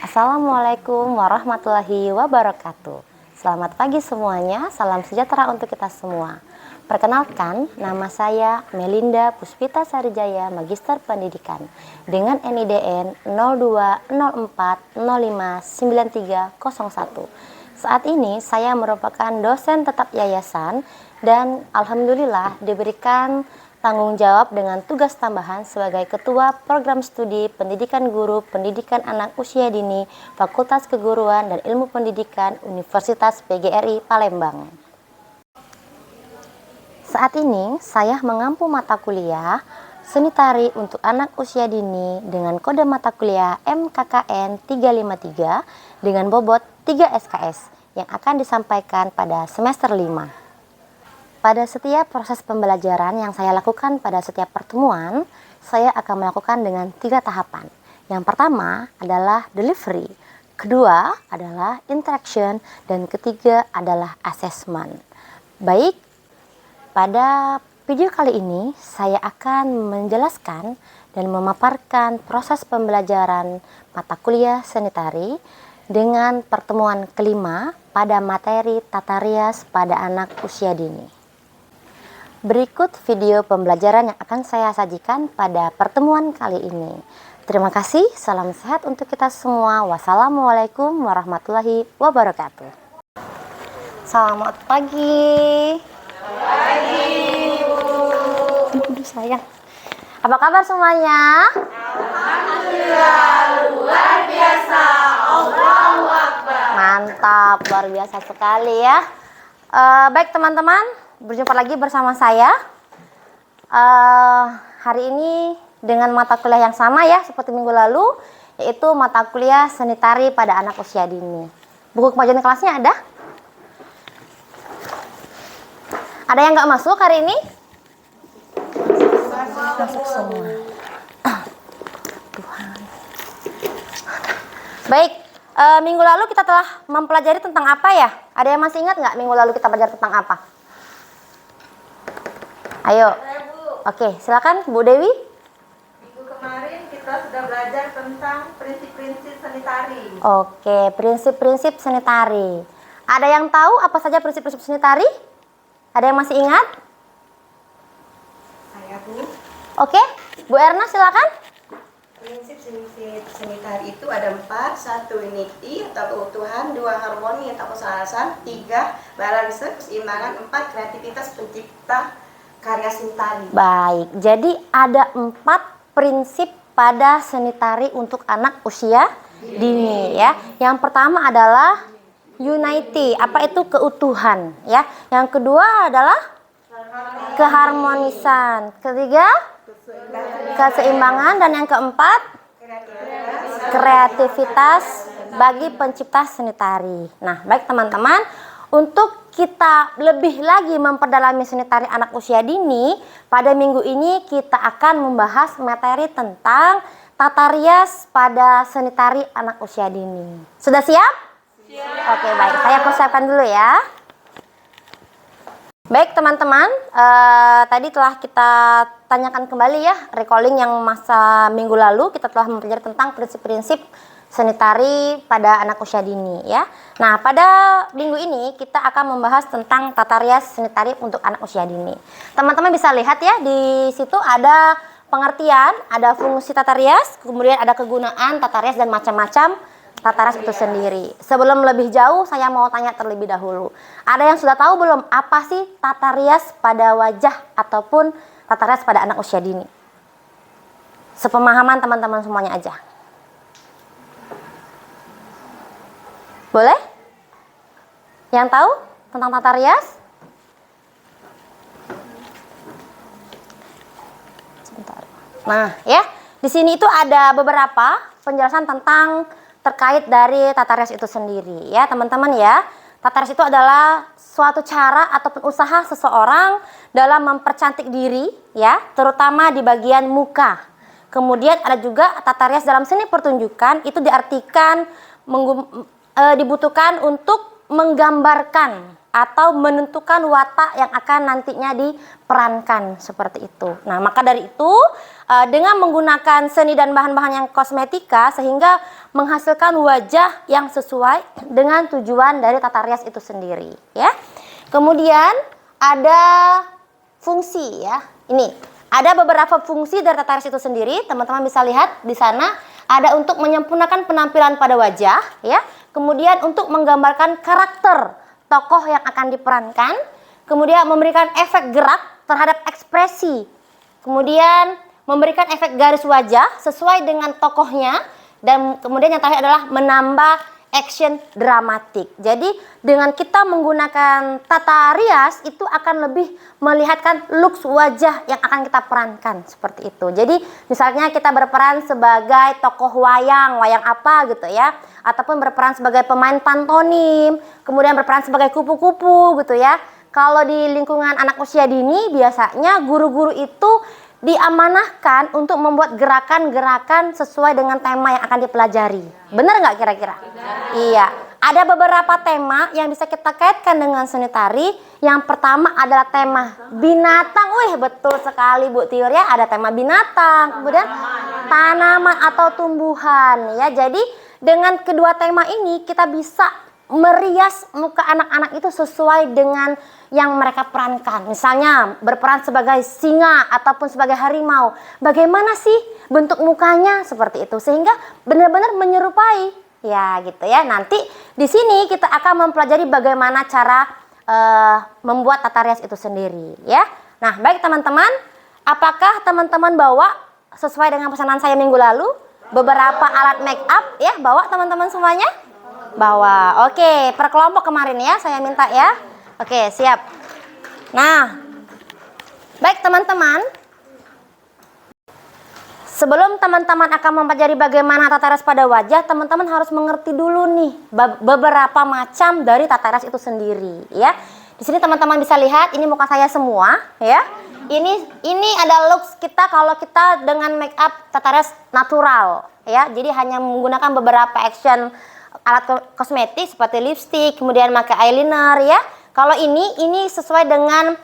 Assalamualaikum warahmatullahi wabarakatuh. Selamat pagi semuanya, salam sejahtera untuk kita semua. Perkenalkan, nama saya Melinda Puspita Sarijaya, Magister Pendidikan dengan NIDN 0204059301. Saat ini saya merupakan dosen tetap yayasan dan alhamdulillah diberikan tanggung jawab dengan tugas tambahan sebagai Ketua Program Studi Pendidikan Guru Pendidikan Anak Usia Dini Fakultas Keguruan dan Ilmu Pendidikan Universitas PGRI Palembang. Saat ini saya mengampu mata kuliah Seni Tari untuk Anak Usia Dini dengan kode mata kuliah MKKN 353 dengan bobot 3 SKS yang akan disampaikan pada semester 5. Pada setiap proses pembelajaran yang saya lakukan pada setiap pertemuan, saya akan melakukan dengan 3 tahapan. Yang pertama adalah delivery, kedua adalah interaction, dan ketiga adalah assessment. Baik, pada video kali ini saya akan menjelaskan dan memaparkan proses pembelajaran mata kuliah seni tari dengan pertemuan kelima pada materi tata rias pada anak usia dini. Berikut video pembelajaran yang akan saya sajikan pada pertemuan kali ini. Terima kasih, salam sehat untuk kita semua. Wassalamualaikum warahmatullahi wabarakatuh. Selamat pagi. Selamat pagi, Ibu. Sayang. Apa kabar semuanya? Alhamdulillah, luar biasa. Allahu Akbar. Mantap, luar biasa sekali ya. Baik teman-teman, berjumpa lagi bersama saya. Hari ini dengan mata kuliah yang sama ya seperti minggu lalu, yaitu mata kuliah seni tari pada anak usia dini. Buku kemajuan kelasnya ada? Ada yang nggak masuk hari ini? Masuk semua. Tuhan. Baik, minggu lalu kita telah mempelajari tentang apa ya? Ada yang masih ingat nggak minggu lalu kita belajar tentang apa? Ayo. Oke, silakan Bu Dewi. Minggu kemarin kita sudah belajar tentang prinsip-prinsip seni tari. Oke, prinsip-prinsip seni tari. Ada yang tahu apa saja prinsip-prinsip seni tari? Ada yang masih ingat? Saya Bu. Oke, Bu Erna silakan. Prinsip-prinsip seni tari itu ada 4. 1. Unity atau keutuhan. 2. Harmoni atau kesalasan. 3. Balanse, keseimbangan. 4. Kreativitas pencipta karya seni tari. Baik, jadi ada 4 prinsip pada seni tari untuk anak usia dini ya. Yang pertama adalah unity, apa itu keutuhan ya. Yang kedua adalah keharmonisan. Ketiga, keseimbangan, dan yang keempat kreativitas bagi pencipta seni tari. Nah, baik teman-teman, untuk kita lebih lagi memperdalami seni tari anak usia dini, pada minggu ini kita akan membahas materi tentang tata rias pada seni tari anak usia dini. Sudah siap? Siap. Oke, baik. Saya persiapkan dulu ya. Baik teman-teman, tadi telah kita tanyakan kembali ya, recalling yang masa minggu lalu kita telah mempelajari tentang prinsip-prinsip seni tari pada anak usia dini ya. Nah, pada minggu ini kita akan membahas tentang tata rias seni tari untuk anak usia dini. Teman-teman bisa lihat ya, di situ ada pengertian, ada fungsi tata rias, kemudian ada kegunaan tata rias dan macam-macam tata rias itu sendiri. Sebelum lebih jauh, saya mau tanya terlebih dahulu. Ada yang sudah tahu belum apa sih tata rias pada wajah ataupun tata rias pada anak usia dini? Sepemahaman teman-teman semuanya aja. Boleh? Yang tahu tentang tata rias? Sebentar. Nah, ya, di sini itu ada beberapa penjelasan tentang terkait dari tata rias itu sendiri, ya, teman-teman ya. Tata rias itu adalah suatu cara ataupun usaha seseorang dalam mempercantik diri, ya, terutama di bagian muka. Kemudian ada juga tata rias dalam seni pertunjukan, itu diartikan dibutuhkan untuk menggambarkan atau menentukan watak yang akan nantinya diperankan seperti itu. Nah, maka dari itu dengan menggunakan seni dan bahan-bahan yang kosmetika sehingga menghasilkan wajah yang sesuai dengan tujuan dari tata rias itu sendiri ya. Kemudian ada fungsi ya. Ini ada beberapa fungsi dari tata rias itu sendiri. Teman-teman bisa lihat di sana ada untuk menyempurnakan penampilan pada wajah ya. Kemudian untuk menggambarkan karakter tokoh yang akan diperankan. Kemudian memberikan efek gerak terhadap ekspresi. Kemudian memberikan efek garis wajah sesuai dengan tokohnya. Dan kemudian yang terakhir adalah menambah action dramatik. Jadi dengan kita menggunakan tata rias itu akan lebih melihatkan looks wajah yang akan kita perankan seperti itu. Jadi misalnya kita berperan sebagai tokoh wayang apa gitu ya, ataupun berperan sebagai pemain pantomim, kemudian berperan sebagai kupu-kupu gitu ya. Kalau di lingkungan anak usia dini biasanya guru-guru itu diamanahkan untuk membuat gerakan-gerakan sesuai dengan tema yang akan dipelajari. Benar nggak kira-kira? Iya. Ada beberapa tema yang bisa kita kaitkan dengan seni tari. Yang pertama adalah tema binatang. Wih, betul sekali Bu Tiur ya. Ada tema binatang, kemudian tanaman atau tumbuhan ya. Jadi dengan kedua tema ini kita bisa merias muka anak-anak itu sesuai dengan yang mereka perankan. Misalnya berperan sebagai singa ataupun sebagai harimau. Bagaimana sih bentuk mukanya seperti itu sehingga benar-benar menyerupai. Ya gitu ya. Nanti di sini kita akan mempelajari bagaimana cara membuat tata rias itu sendiri ya. Nah, baik teman-teman, apakah teman-teman bawa sesuai dengan pesanan saya minggu lalu beberapa alat make up ya? Bawa teman-teman semuanya? Bawa. Oke, per kelompok kemarin ya saya minta ya. Oke, siap. Nah, baik teman-teman, sebelum teman-teman akan mempelajari bagaimana tata rias pada wajah, teman-teman harus mengerti dulu nih beberapa macam dari tata rias itu sendiri ya. Di sini teman-teman bisa lihat ini muka saya semua ya. Ini ada looks kita kalau kita dengan make up tata rias natural ya. Jadi hanya menggunakan beberapa action alat kosmetik seperti lipstick, kemudian pakai eyeliner ya. Kalau ini sesuai dengan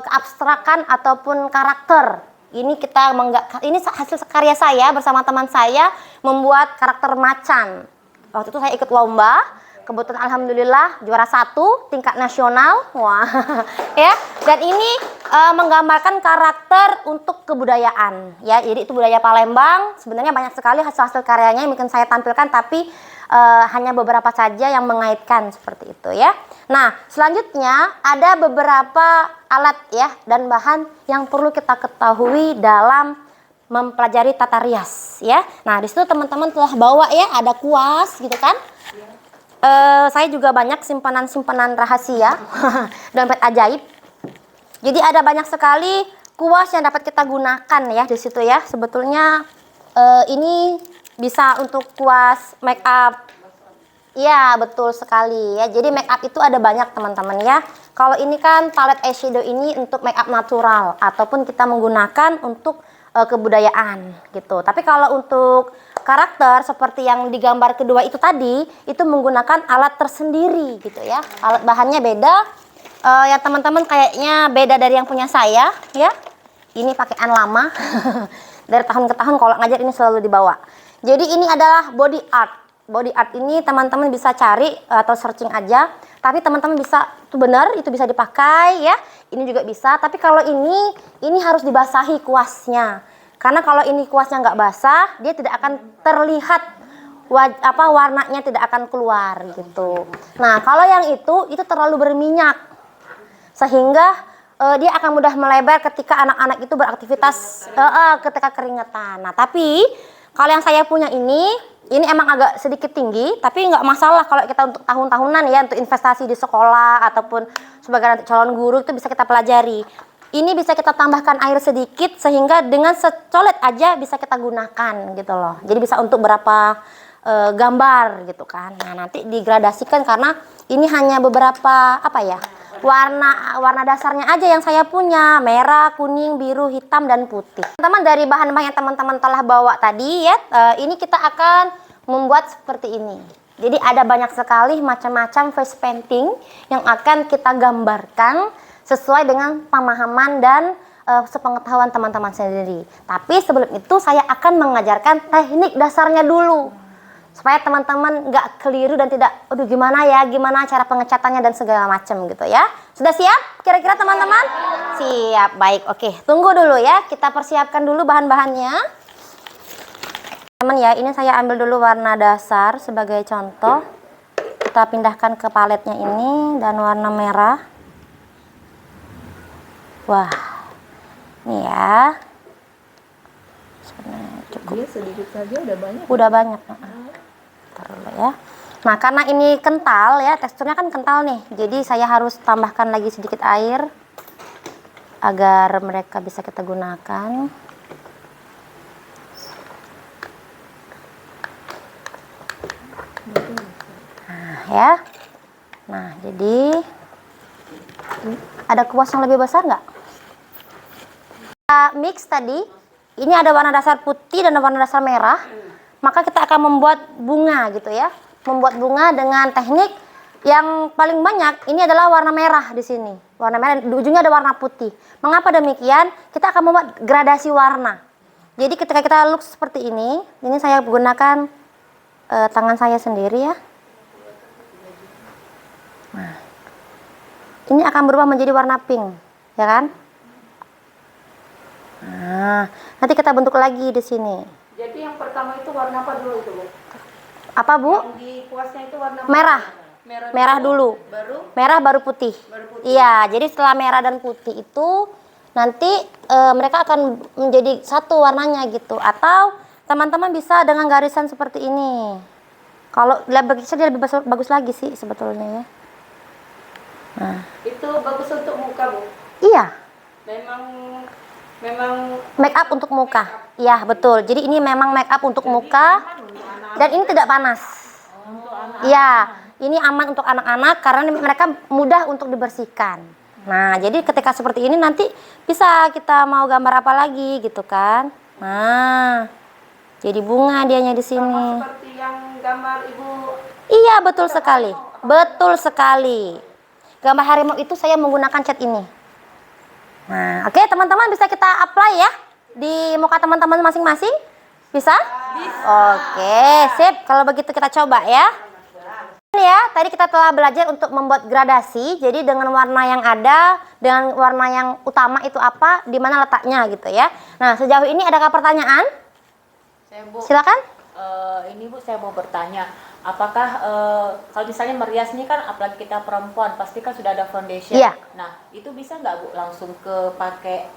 keabstrakan ataupun karakter. Ini hasil karya saya bersama teman saya membuat karakter macan. Waktu itu saya ikut lomba, kebetulan alhamdulillah juara 1 tingkat nasional. Wah, ya. Dan ini menggambarkan karakter untuk kebudayaan ya. Jadi itu budaya Palembang. Sebenarnya banyak sekali hasil-hasil karyanya yang mungkin saya tampilkan, tapi hanya beberapa saja yang mengaitkan seperti itu ya. Nah, selanjutnya ada beberapa alat ya dan bahan yang perlu kita ketahui dalam mempelajari tata rias ya. Nah, di situ teman-teman telah bawa ya, ada kuas gitu kan. Saya juga banyak simpanan-simpanan rahasia dompet ajaib. Jadi ada banyak sekali kuas yang dapat kita gunakan ya di situ ya. Sebetulnya ini bisa untuk kuas make up. Ya, betul sekali ya. Jadi make up itu ada banyak teman-teman ya. Kalau ini kan palette eyeshadow ini untuk make up natural ataupun kita menggunakan untuk kebudayaan gitu. Tapi kalau untuk karakter seperti yang digambar kedua itu tadi, itu menggunakan alat tersendiri gitu ya. Alat bahannya beda. Ya teman-teman kayaknya beda dari yang punya saya ya. Ini pakaian lama. Dari tahun ke tahun kalau ngajar ini selalu dibawa. Jadi ini adalah body art. Body art ini teman-teman bisa cari atau searching aja. Tapi teman-teman bisa, itu benar, itu bisa dipakai ya. Ini juga bisa. Tapi kalau ini harus dibasahi kuasnya. Karena kalau ini kuasnya nggak basah, dia tidak akan terlihat warnanya tidak akan keluar gitu. Nah kalau yang itu terlalu berminyak sehingga dia akan mudah melebar ketika anak-anak itu beraktivitas ketika keringetan. Nah tapi kalau yang saya punya ini emang agak sedikit tinggi, tapi nggak masalah kalau kita untuk tahun-tahunan ya, untuk investasi di sekolah ataupun sebagai nanti calon guru itu bisa kita pelajari. Ini bisa kita tambahkan air sedikit sehingga dengan secolet aja bisa kita gunakan gitu loh. Jadi bisa untuk berapa gambar gitu kan. Nah nanti digradasikan karena ini hanya beberapa warna dasarnya aja yang saya punya, merah, kuning, biru, hitam, dan putih. Teman-teman dari bahan-bahan yang teman-teman telah bawa tadi ya, ini kita akan membuat seperti ini. Jadi ada banyak sekali macam-macam face painting yang akan kita gambarkan sesuai dengan pemahaman dan sepengetahuan teman-teman sendiri. Tapi sebelum itu saya akan mengajarkan teknik dasarnya dulu. Supaya teman-teman nggak keliru dan tidak, aduh gimana cara pengecatannya dan segala macam gitu ya. Sudah siap kira-kira teman-teman? Siap, baik, oke. Tunggu dulu ya, kita persiapkan dulu bahan-bahannya. Teman ya, ini saya ambil dulu warna dasar sebagai contoh. Kita pindahkan ke paletnya ini dan warna merah. Wah, ini ya. Sebenarnya cukup. Dia sedikit saja udah banyak. Udah banyak. Taruh dulu ya. Nah, karena ini kental ya, teksturnya kan kental nih. Jadi saya harus tambahkan lagi sedikit air agar mereka bisa kita gunakan. Nah, ya. Nah, jadi ada kuas yang lebih besar nggak? Kita mix tadi. Ini ada warna dasar putih dan warna dasar merah. Maka kita akan membuat bunga gitu ya. Membuat bunga dengan teknik yang paling banyak ini adalah warna merah di sini. Warna merah, di ujungnya ada warna putih. Mengapa demikian? Kita akan membuat gradasi warna. Jadi ketika kita look seperti ini saya gunakan tangan saya sendiri ya. Nah, ini akan berubah menjadi warna pink, ya kan? Nah, nanti kita bentuk lagi di sini. Jadi yang pertama itu warna apa dulu itu, Bu? Apa, Bu? Yang di kuasnya itu warna Merah. Merah dulu. Merah baru putih. Iya, jadi setelah merah dan putih itu nanti mereka akan menjadi satu warnanya gitu. Atau teman-teman bisa dengan garisan seperti ini. Kalau bagi saya dia lebih bagus lagi sih sebetulnya ya. Nah, itu bagus untuk muka, Bu. iya. Memang Make up untuk muka. Iya, betul. Jadi ini memang make up untuk muka dan ini tidak panas. Iya, ini aman untuk anak-anak karena mereka mudah untuk dibersihkan. Nah, jadi ketika seperti ini nanti bisa kita mau gambar apa lagi gitu kan. Nah, jadi bunga dianya di sini. sama seperti yang gambar Ibu. Iya, betul sekali. Betul sekali. Gambar harimau itu saya menggunakan cat ini. Nah, oke, teman-teman bisa kita apply ya di muka teman-teman masing-masing? Bisa? Oke, sip. Kalau begitu kita coba ya. Ini ya, tadi kita telah belajar untuk membuat gradasi. Jadi dengan warna yang ada, dengan warna yang utama itu apa, di mana letaknya gitu ya. Nah, sejauh ini adakah pertanyaan? Bu, Silakan. ini Bu, saya mau bertanya, apakah kalau misalnya merias ini kan apalagi kita perempuan pasti kan sudah ada foundation. Iya. Nah, itu bisa nggak Bu langsung ke pakai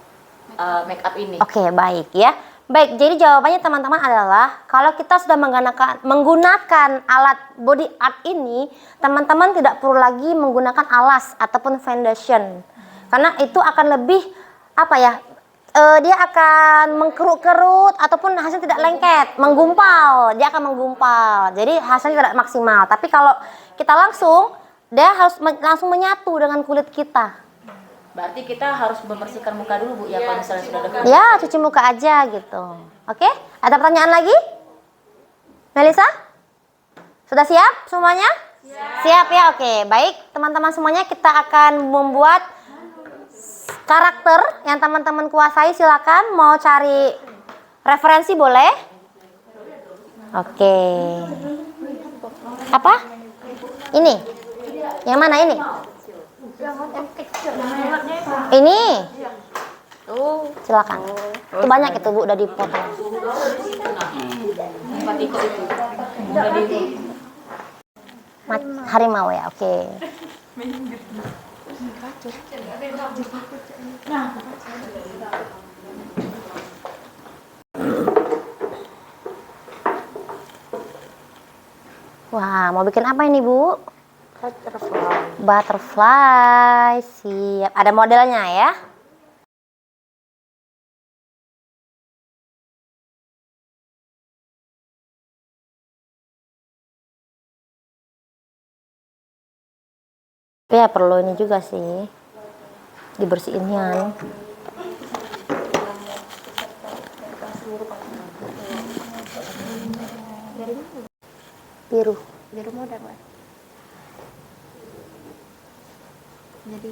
make up ini? Oke, baik ya. Baik, jadi jawabannya teman-teman adalah kalau kita sudah menggunakan alat body art ini, teman-teman tidak perlu lagi menggunakan alas ataupun foundation. Karena itu akan lebih apa ya? Dia akan mengkerut-kerut ataupun hasilnya tidak lengket, menggumpal. Dia akan menggumpal. Jadi hasilnya tidak maksimal. Tapi kalau kita langsung, dia harus langsung menyatu dengan kulit kita. Berarti kita harus membersihkan muka dulu Bu ya, kalau misalnya sudah ada. Ya, cuci muka aja gitu. Oke? Ada pertanyaan lagi? Melisa? Sudah siap semuanya? Siap ya, oke. Baik, teman-teman semuanya kita akan membuat karakter yang teman-teman kuasai. Silakan mau cari referensi boleh? Oke. Apa? Ini? Yang mana ini? Ini? Silakan. Itu banyak itu Bu, udah dipotong. Harimau ya, oke. Wah, mau bikin apa ini Bu? Butterfly. Siap. Ada modelnya ya? Ya perlu ini juga sih, dibersihinnya. Biru mau udah Mbak. Jadi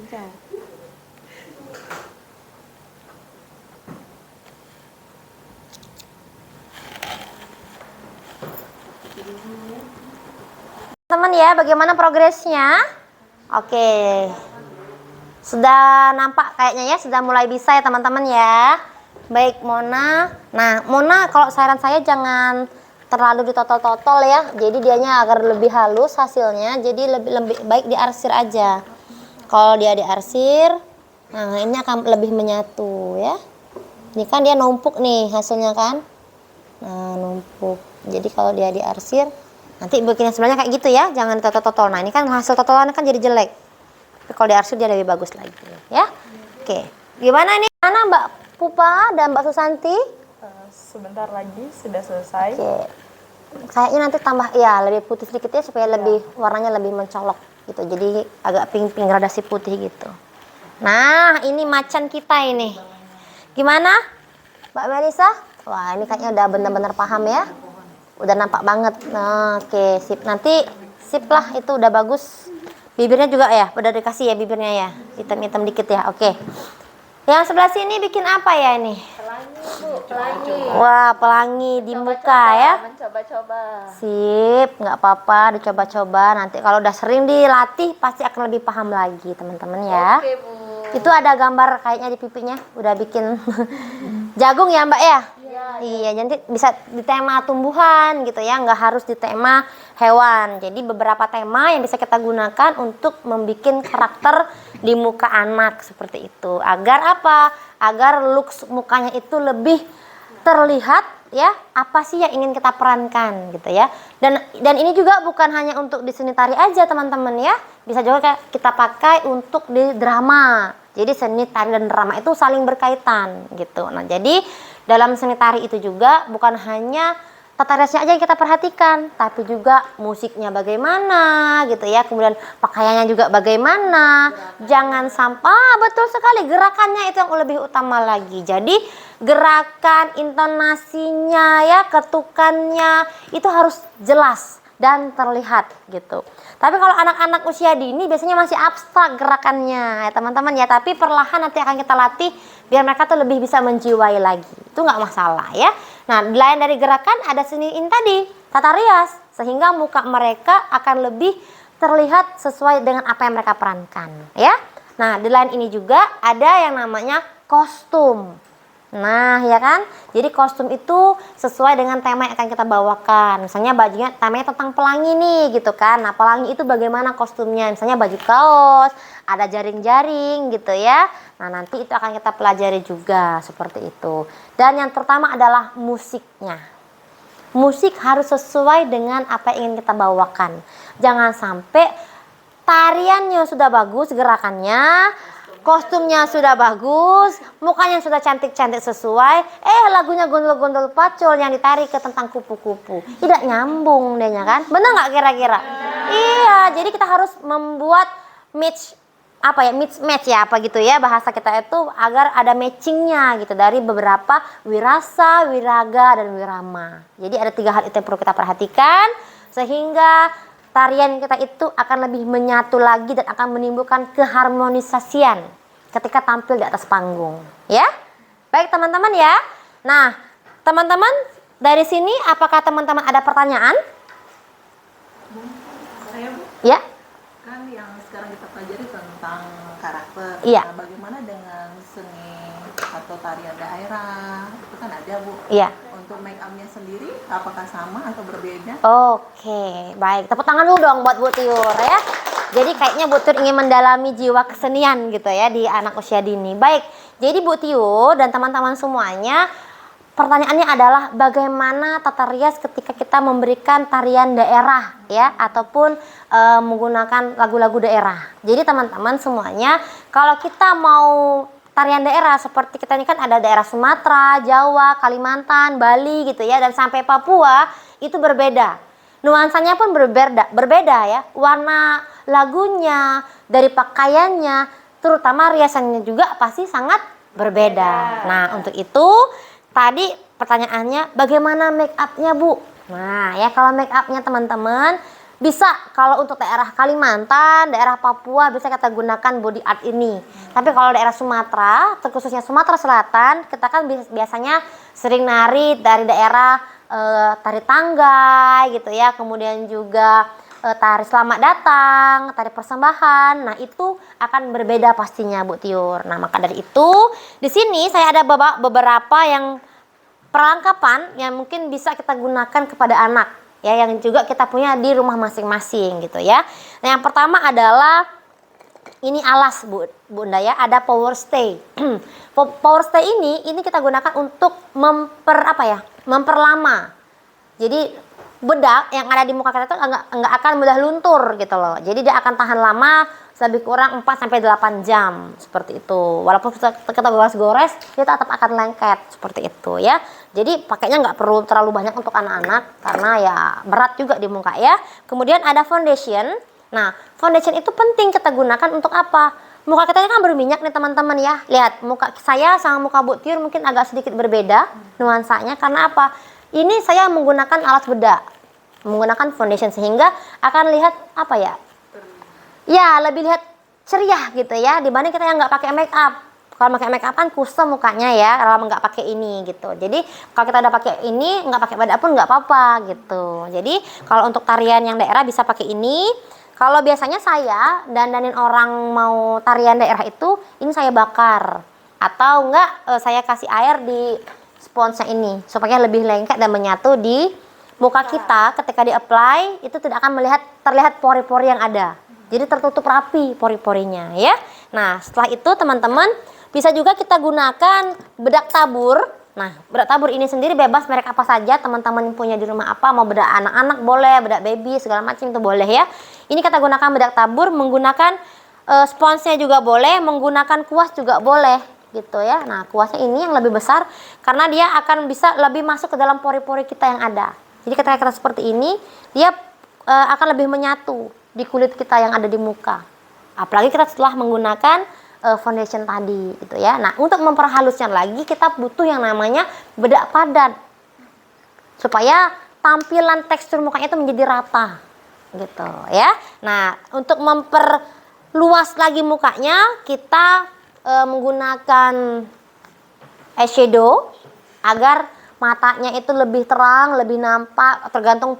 Teman ya, bagaimana progresnya? Oke. Sudah nampak kayaknya ya, sudah mulai bisa ya teman-teman ya. Baik Mona. Nah, Mona kalau saran saya jangan terlalu ditotol-totol ya. Jadi dianya agar lebih halus hasilnya. Jadi lebih baik diarsir aja. Kalau dia diarsir, nah ini akan lebih menyatu ya. Ini kan dia numpuk nih hasilnya kan. Nah, numpuk. Jadi kalau dia diarsir, nanti bikin yang sebelahnya kayak gitu ya, jangan ditotol-totol. Nah, ini kan hasil totolannya kan jadi jelek. Tapi kalau diarsir dia lebih bagus lagi ya. Oke. Gimana nih? Mana Mbak Pupa dan Mbak Susanti? Sebentar lagi sudah selesai. Oke. Kayaknya nanti tambah ya lebih putih sedikit ya supaya lebih warnanya lebih mencolok gitu. Jadi agak pink-pink gradasi putih gitu. Nah, ini macan kita ini. Gimana? Mbak Melisa? Wah, ini kayaknya udah benar-benar paham ya. Udah nampak banget. Nah, oke, sip. Nanti sip lah, itu udah bagus. Bibirnya juga ya, udah dikasih ya bibirnya ya. Hitam-hitam dikit ya. Oke. Yang sebelah sini bikin apa ya ini? Pelangi, Bu, pelangi. Wah, pelangi di muka ya. Mencoba-coba. Sip, nggak apa-apa, dicoba-coba. Nanti kalau udah sering dilatih pasti akan lebih paham lagi, teman-teman ya. Oke, Bu. Itu ada gambar kayaknya di pipinya, udah bikin jagung ya Mbak ya? Iya, nanti bisa di tema tumbuhan gitu ya, nggak harus di tema hewan. Jadi beberapa tema yang bisa kita gunakan untuk membuat karakter di muka anak seperti itu. Agar apa? Agar look mukanya itu lebih terlihat ya, apa sih yang ingin kita perankan gitu ya. Dan ini juga bukan hanya untuk di seni tari aja teman-teman ya. Bisa juga kayak kita pakai untuk di drama. Jadi seni tari dan drama itu saling berkaitan gitu. Nah, jadi dalam seni tari itu juga bukan hanya tata riasnya aja yang kita perhatikan, tapi juga musiknya bagaimana gitu ya. Kemudian pakaiannya juga bagaimana. Jangan sampai betul sekali gerakannya itu yang lebih utama lagi. Jadi gerakan, intonasinya ya, ketukannya itu harus jelas dan terlihat gitu. Tapi kalau anak-anak usia dini biasanya masih abstrak gerakannya ya teman-teman ya. Tapi perlahan nanti akan kita latih biar mereka tuh lebih bisa menjiwai lagi. Itu nggak masalah ya. Nah, lain dari gerakan ada seni ini tadi, tata rias. Sehingga muka mereka akan lebih terlihat sesuai dengan apa yang mereka perankan ya. Nah, di lain ini juga ada yang namanya kostum. Nah, ya kan? Jadi kostum itu sesuai dengan tema yang akan kita bawakan. Misalnya bajunya temanya tentang pelangi nih gitu kan. Nah, pelangi itu bagaimana kostumnya? Misalnya baju kaos, ada jaring-jaring gitu ya. Nah, nanti itu akan kita pelajari juga seperti itu. Dan yang pertama adalah musiknya. Musik harus sesuai dengan apa yang ingin kita bawakan. Jangan sampai tariannya sudah bagus, gerakannya, kostumnya sudah bagus, mukanya sudah cantik-cantik sesuai, lagunya gondol-gondol pacul yang ditarik ke tentang kupu-kupu. Tidak nyambung dehnya kan? Benar nggak kira-kira? Iya, jadi kita harus membuat match ya apa gitu ya bahasa kita itu agar ada matchingnya gitu dari beberapa wirasa, wiraga dan wirama. Jadi ada 3 hal itu yang perlu kita perhatikan sehingga tarian kita itu akan lebih menyatu lagi dan akan menimbulkan keharmonisasian ketika tampil di atas panggung ya. Baik teman-teman ya. Nah teman-teman dari sini apakah teman-teman ada pertanyaan? Saya Bu, Ya. kan yang sekarang kita pelajari tentang karakter. Iya. Nah, bagaimana dengan seni atau tarian daerah? Itu kan ada Bu. Iya. Untuk make up-nya sendiri, apakah sama atau berbeda? Oke, baik. Tepuk tangan dulu dong buat Bu Tiur ya. Jadi kayaknya Bu Tiur ingin mendalami jiwa kesenian gitu ya di anak usia dini. Baik, jadi Bu Tiur dan teman-teman semuanya, pertanyaannya adalah bagaimana tata rias ketika kita memberikan tarian daerah ya ataupun menggunakan lagu-lagu daerah. Jadi teman-teman semuanya, kalau kita mau tarian daerah seperti kita ini kan ada daerah Sumatera, Jawa, Kalimantan, Bali gitu ya dan sampai Papua itu berbeda. Nuansanya pun berbeda ya. Warna lagunya, dari pakaiannya, terutama riasannya juga pasti sangat berbeda. Nah, untuk itu tadi pertanyaannya bagaimana make up-nya, Bu? Nah, ya kalau make up-nya teman-teman bisa kalau untuk daerah Kalimantan, daerah Papua bisa kita gunakan body art ini. Tapi kalau daerah Sumatera, terkhususnya Sumatera Selatan, kita kan biasanya sering nari dari daerah tari tangga gitu ya, kemudian juga tari selamat datang, tari persembahan. Nah, itu akan berbeda pastinya Bu Tiur. Nah, maka dari itu di sini saya ada beberapa yang perlengkapan yang mungkin bisa kita gunakan kepada anak ya, yang juga kita punya di rumah masing-masing gitu ya. Nah, yang pertama adalah ini alas Bunda ya, ada power stay. Power stay ini kita gunakan untuk memperlama. Jadi bedak yang ada di muka kita itu enggak akan mudah luntur gitu loh. Jadi dia akan tahan lama, lebih kurang 4 sampai 8 jam seperti itu. Walaupun kita gores-gores, dia tetap akan lengket seperti itu ya. Jadi pakainya nggak perlu terlalu banyak untuk anak-anak karena ya berat juga di muka ya. Kemudian ada foundation. Nah, foundation itu penting kita gunakan untuk apa? Muka kita ini kan berminyak nih teman-teman ya. Lihat, muka saya sama muka Bu Tiur mungkin agak sedikit berbeda nuansanya karena apa? Ini saya menggunakan alas bedak, menggunakan foundation sehingga akan lihat apa ya? Ya, lebih lihat ceria gitu ya dibanding kita yang nggak pakai make up. Kalau pakai make up kan kusam mukanya ya, kalau nggak pakai ini gitu. Jadi kalau kita udah pakai ini, nggak pakai bedak pun nggak apa-apa gitu. Jadi kalau untuk tarian yang daerah bisa pakai ini. Kalau biasanya saya dandanin orang mau tarian daerah itu, ini saya bakar atau enggak saya kasih air di sponsnya ini supaya lebih lengket dan menyatu di muka kita. Ketika di apply itu tidak akan terlihat pori-pori yang ada, jadi tertutup rapi pori-porinya ya. Nah, setelah itu teman-teman bisa juga kita gunakan bedak tabur. Nah, bedak tabur ini sendiri bebas merek apa saja teman-teman punya di rumah, apa mau bedak anak-anak boleh, bedak baby segala macam itu boleh ya. Ini kita gunakan bedak tabur, menggunakan sponsnya juga boleh, menggunakan kuas juga boleh gitu ya. Nah, kuasnya ini yang lebih besar karena dia akan bisa lebih masuk ke dalam pori-pori kita yang ada. Jadi ketika kita seperti ini, dia akan lebih menyatu di kulit kita yang ada di muka. Apalagi kita setelah menggunakan foundation tadi gitu ya. Nah, untuk memperhalusnya lagi kita butuh yang namanya bedak padat supaya tampilan tekstur mukanya itu menjadi rata gitu ya. Nah, untuk memperluas lagi mukanya kita menggunakan eyeshadow agar matanya itu lebih terang, lebih nampak, tergantung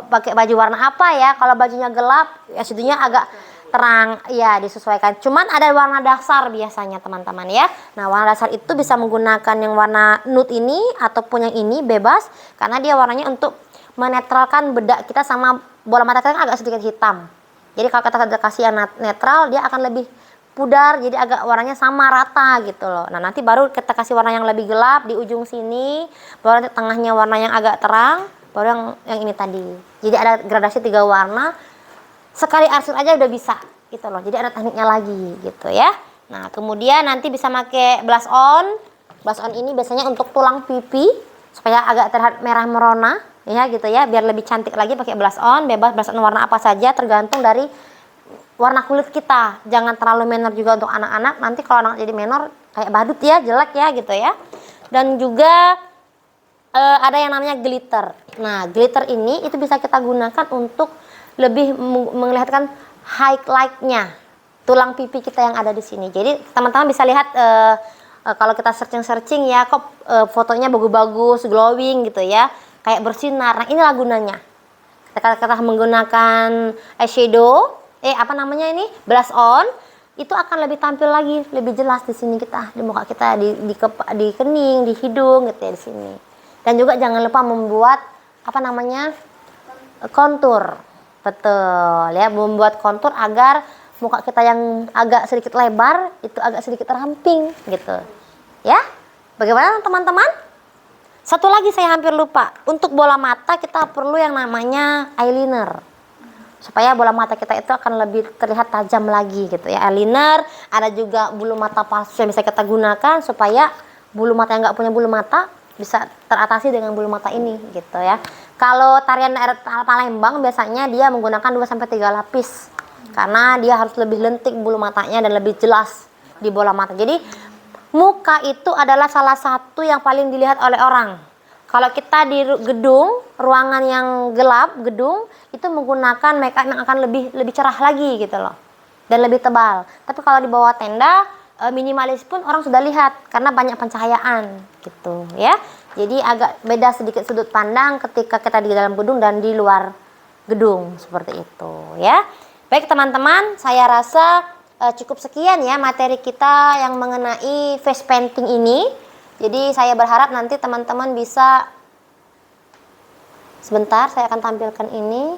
pakai baju warna apa ya. Kalau bajunya gelap, eyeshadownya agak terang ya, disesuaikan. Cuman ada warna dasar biasanya teman-teman ya. Nah, warna dasar itu bisa menggunakan yang warna nude ini ataupun yang ini bebas karena dia warnanya untuk menetralkan bedak kita sama bola mata kita agak sedikit hitam. Jadi kalau kita kasih yang netral, dia akan lebih pudar, jadi agak warnanya sama rata gitu loh. Nah, nanti baru kita kasih warna yang lebih gelap di ujung sini, baru nanti tengahnya warna yang agak terang, baru yang ini tadi. Jadi ada gradasi 3 warna. Sekali arsir aja udah bisa gitu loh. Jadi ada tekniknya lagi gitu ya. Nah, kemudian nanti bisa pakai blush on. Blush on ini biasanya untuk tulang pipi supaya agak terlihat merah merona ya gitu ya, biar lebih cantik lagi pakai blush on. Bebas blush on warna apa saja tergantung dari warna kulit kita. Jangan terlalu menor juga untuk anak-anak. Nanti kalau anak jadi menor kayak badut ya, jelek ya gitu ya. Dan juga ada yang namanya glitter. Nah, glitter ini itu bisa kita gunakan untuk lebih menglihatkan highlight-nya tulang pipi kita yang ada di sini. Jadi teman-teman bisa lihat kalau kita searching ya, kok fotonya bagus-bagus, glowing gitu ya, kayak bersinar. Nah, inilah gunanya. Kita menggunakan eyeshadow, blush on, itu akan lebih tampil lagi, lebih jelas di sini kita, di muka kita, di kening, di hidung gitu ya di sini. Dan juga jangan lupa membuat kontur. Betul ya, membuat kontur agar muka kita yang agak sedikit lebar itu agak sedikit ramping gitu. Ya. Bagaimana teman-teman? Satu lagi saya hampir lupa. Untuk bola mata kita perlu yang namanya eyeliner. Supaya bola mata kita itu akan lebih terlihat tajam lagi gitu ya. Eyeliner, ada juga bulu mata palsu yang bisa kita gunakan supaya bulu mata yang nggak punya bulu mata bisa teratasi dengan bulu mata ini gitu ya. Kalau tarian daerah Palembang biasanya dia menggunakan 2-3 lapis karena dia harus lebih lentik bulu matanya dan lebih jelas di bola mata. Jadi muka itu adalah salah satu yang paling dilihat oleh orang. Kalau kita di gedung, ruangan yang gelap, gedung itu menggunakan make up yang akan lebih cerah lagi gitu loh. Dan lebih tebal. Tapi kalau di bawah tenda minimalis pun orang sudah lihat karena banyak pencahayaan gitu ya. Jadi agak beda sedikit sudut pandang ketika kita di dalam gedung dan di luar gedung seperti itu ya. Baik teman-teman, saya rasa cukup sekian ya materi kita yang mengenai face painting ini. Jadi saya berharap nanti teman-teman bisa, sebentar saya akan tampilkan ini.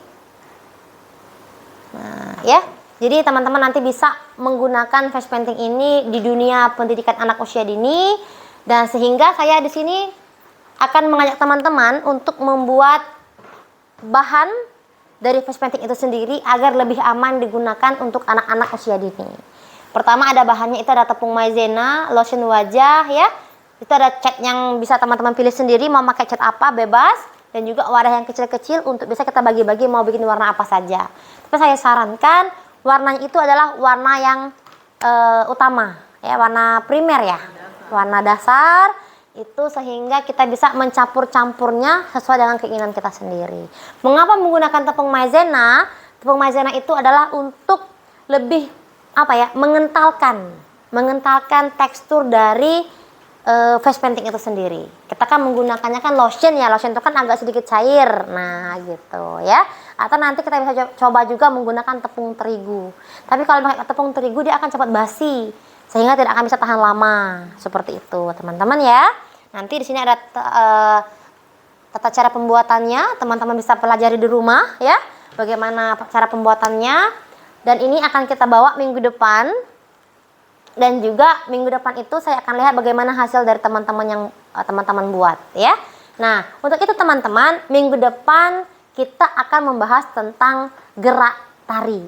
Nah ya, jadi teman-teman nanti bisa menggunakan face painting ini di dunia pendidikan anak usia dini, dan sehingga saya di sini akan mengajak teman-teman untuk membuat bahan dari face painting itu sendiri agar lebih aman digunakan untuk anak-anak usia dini. Pertama ada bahannya, itu ada tepung maizena, lotion wajah ya. Itu ada cat yang bisa teman-teman pilih sendiri mau pakai cat apa, bebas, dan juga wadah yang kecil-kecil untuk bisa kita bagi-bagi mau bikin warna apa saja. Tapi saya sarankan warnanya itu adalah warna yang utama ya, warna primer ya, warna dasar itu, sehingga kita bisa mencampur-campurnya sesuai dengan keinginan kita sendiri. Mengapa menggunakan tepung maizena? Tepung maizena itu adalah untuk lebih mengentalkan tekstur dari face painting itu sendiri. Kita kan menggunakannya kan lotion ya, lotion itu kan agak sedikit cair, nah gitu ya. Atau nanti kita bisa coba juga menggunakan tepung terigu. Tapi kalau pakai tepung terigu dia akan cepat basi, sehingga tidak akan bisa tahan lama. Seperti itu teman-teman ya. Nanti di sini ada tata cara pembuatannya, teman-teman bisa pelajari di rumah ya, bagaimana cara pembuatannya. Dan ini akan kita bawa minggu depan. Dan juga minggu depan itu saya akan lihat bagaimana hasil dari teman-teman yang teman-teman buat ya. Nah, untuk itu teman-teman, minggu depan kita akan membahas tentang gerak tari.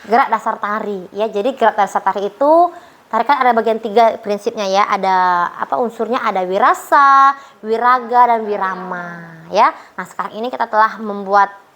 Gerak dasar tari ya. Jadi gerak dasar tari itu, tari kan ada bagian 3 prinsipnya ya. Ada unsurnya, ada wirasa, wiraga, dan wirama ya. Nah, sekarang ini kita telah membuat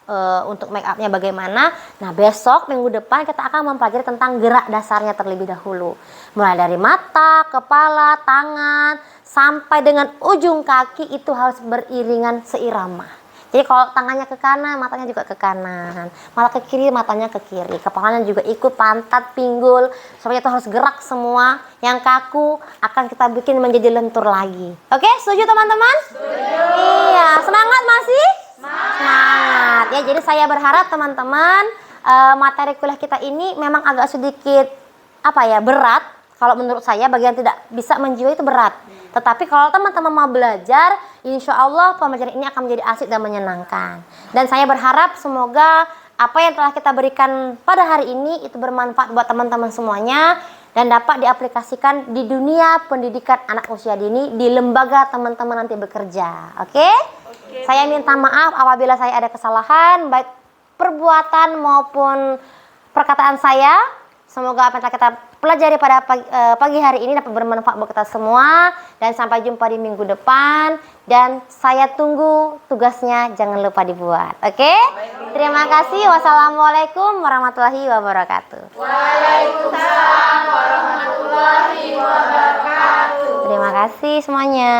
untuk make upnya bagaimana. Nah, besok minggu depan kita akan mempelajari tentang gerak dasarnya terlebih dahulu, mulai dari mata, kepala, tangan sampai dengan ujung kaki itu harus beriringan seirama. Jadi kalau tangannya ke kanan, matanya juga ke kanan, malah ke kiri, matanya ke kiri, kepalanya juga ikut, pantat, pinggul, supaya itu harus gerak semua. Yang kaku akan kita bikin menjadi lentur lagi. Oke, setuju teman-teman? Setuju. Iya, semangat masih? Semangat ya. Jadi saya berharap teman-teman materi kuliah kita ini memang agak sedikit berat. Kalau menurut saya bagian tidak bisa menjiwai itu berat. Tetapi kalau teman-teman mau belajar, insya Allah pembelajaran ini akan menjadi asik dan menyenangkan. Dan saya berharap semoga apa yang telah kita berikan pada hari ini itu bermanfaat buat teman-teman semuanya dan dapat diaplikasikan di dunia pendidikan anak usia dini di lembaga teman-teman nanti bekerja. Oke? Saya minta maaf apabila saya ada kesalahan baik perbuatan maupun perkataan saya. Semoga apa yang telah kita pelajari pada pagi hari ini dapat bermanfaat buat kita semua. Dan sampai jumpa di minggu depan. Dan saya tunggu tugasnya, jangan lupa dibuat. Oke? Terima kasih. Wassalamualaikum warahmatullahi wabarakatuh. Waalaikumsalam warahmatullahi wabarakatuh. Terima kasih semuanya.